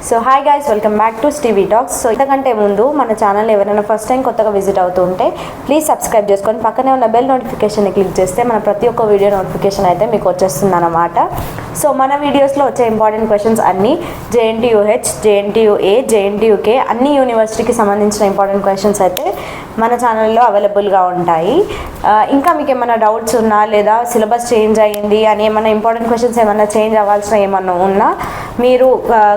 So hi guys, welcome back to TV talks. So ఇంతకంటే ముందు మన ఛానల్ ఎవరైనా ఫస్ట్ టైం కొత్తగా విజిట్ అవుతూ ఉంటే ప్లీజ్ సబ్స్క్రైబ్ చేసుకొని పక్కనే ఉన్న బెల్ నోటిఫికేషన్ని క్లిక్ చేస్తే మన ప్రతి ఒక్క వీడియో నోటిఫికేషన్ అయితే మీకు వచ్చేస్తుంది అన్నమాట. సో మన వీడియోస్లో వచ్చే ఇంపార్టెంట్ క్వశ్చన్స్ అన్నీ జేఎన్టీయూహెచ్, జేఎన్టీయూఏ, జేఎన్టీయూకే అన్ని యూనివర్సిటీకి సంబంధించిన ఇంపార్టెంట్ క్వశ్చన్స్ అయితే మన ఛానల్లో అవైలబుల్గా ఉంటాయి. ఇంకా మీకు ఏమైనా డౌట్స్ ఉన్నా లేదా సిలబస్ చేంజ్ అయ్యింది అని ఏమైనా ఇంపార్టెంట్ క్వశ్చన్స్ ఏమైనా చేంజ్ అవ్వాల్సిన ఏమన్నా ఉన్నా మీరు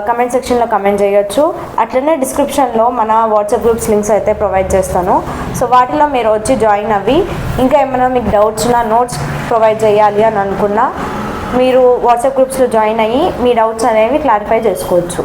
కమెంట్ సెక్షన్లో కమెంట్ చేయొచ్చు. అట్లనే డిస్క్రిప్షన్లో మన వాట్సాప్ గ్రూప్స్ లింక్స్ అయితే ప్రొవైడ్ చేస్తాను. సో వాటిలో మీరు వచ్చి జాయిన్ అవ్వి ఇంకా ఏమైనా మీకు డౌట్స్ ఉన్నా, నోట్స్ ప్రొవైడ్ చేయాలి అని అనుకున్నా మీరు వాట్సాప్ గ్రూప్స్లో జాయిన్ అయ్యి మీ డౌట్స్ అనేవి క్లారిఫై చేసుకోవచ్చు.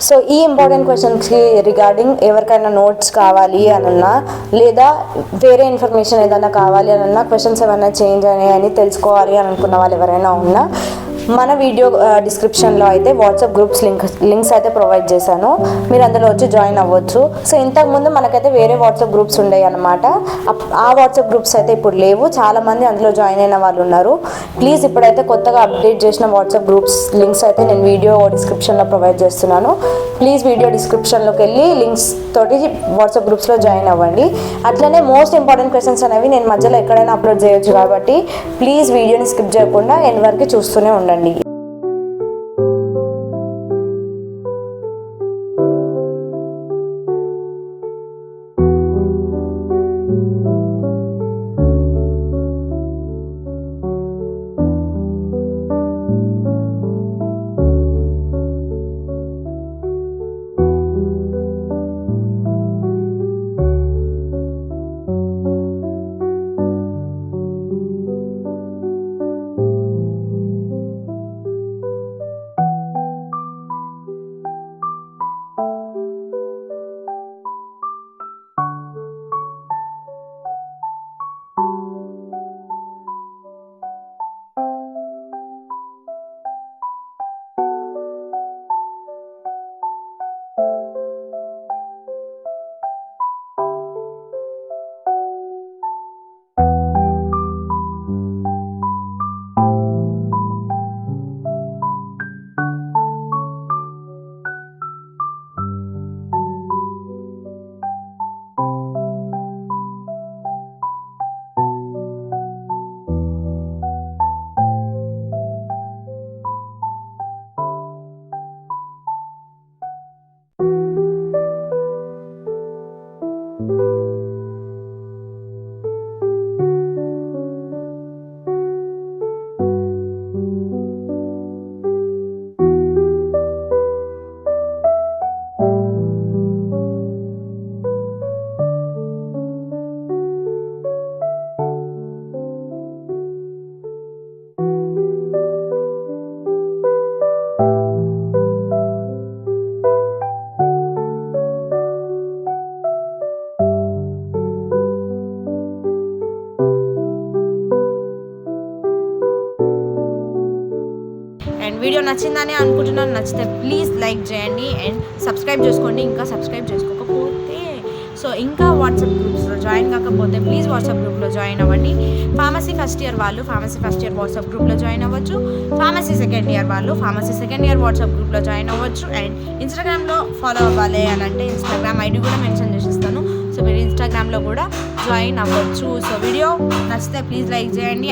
సో ఈ ఇంపార్టెంట్ క్వశ్చన్స్కి రిగార్డింగ్ ఎవరికైనా నోట్స్ కావాలి అనన్నా లేదా వేరే ఇన్ఫర్మేషన్ ఏదైనా కావాలి అనన్నా, క్వశ్చన్స్ ఏమైనా చేంజ్ అని తెలుసుకోవాలి అని అనుకున్న వాళ్ళు ఎవరైనా ఉన్నా మన వీడియో డిస్క్రిప్షన్లో అయితే వాట్సాప్ గ్రూప్స్ లింక్స్ అయితే ప్రొవైడ్ చేశాను. మీరు అందులో వచ్చి జాయిన్ అవ్వచ్చు. సో ఇంతకుముందు మనకైతే వేరే వాట్సాప్ గ్రూప్స్ ఉండేవి అనమాట. ఆ వాట్సాప్ గ్రూప్స్ అయితే ఇప్పుడు లేవు. చాలామంది అందులో జాయిన్ అయిన వాళ్ళు ఉన్నారు. ప్లీజ్ ఇప్పుడైతే కొత్తగా అప్డేట్ చేసిన వాట్సాప్ గ్రూప్స్ లింక్స్ అయితే నేను వీడియో డిస్క్రిప్షన్లో ప్రొవైడ్ చేస్తున్నాను. ప్లీజ్ వీడియో డిస్క్రిప్షన్లోకి వెళ్ళి లింక్స్ తోటి వాట్సాప్ గ్రూప్స్లో జాయిన్ అవ్వండి. అట్లనే మోస్ట్ ఇంపార్టెంట్ క్వశ్చన్స్ అనేవి నేను మధ్యలో ఎక్కడైనా అప్లోడ్ చేయొచ్చు కాబట్టి ప్లీజ్ వీడియోని స్కిప్ చేయకుండా ఎండ్ వరకు చూస్తూనే ఉండండి. వీడియో నచ్చిందని అనుకుంటున్నాను. నచ్చితే ప్లీజ్ లైక్ చేయండి అండ్ సబ్స్క్రైబ్ చేసుకోండి. ఇంకా సబ్స్క్రైబ్ చేసుకోకపోతే సో ఇంకా వాట్సాప్ గ్రూప్స్లో జాయిన్ కాకపోతే ప్లీజ్ వాట్సాప్ గ్రూప్లో జాయిన్ అవ్వండి. ఫార్మసీ ఫస్ట్ ఇయర్ వాళ్ళు ఫార్మసీ ఫస్ట్ ఇయర్ వాట్సాప్ గ్రూప్లో జాయిన్ అవ్వచ్చు. ఫార్మసీ సెకండ్ ఇయర్ వాళ్ళు ఫార్మసీ సెకండ్ ఇయర్ వాట్సాప్ గ్రూప్లో జాయిన్ అవ్వచ్చు. అండ్ ఇన్స్టాగ్రామ్లో ఫాలో అవ్వాలి అని అంటే ఇన్స్టాగ్రామ్ ఐడి కూడా మెన్షన్ చేసిస్తాను. సో మీరు ఇన్స్టాగ్రామ్లో కూడా జాయిన్ అవ్వచ్చు. సో వీడియో నచ్చితే ప్లీజ్ లైక్ చేయండి.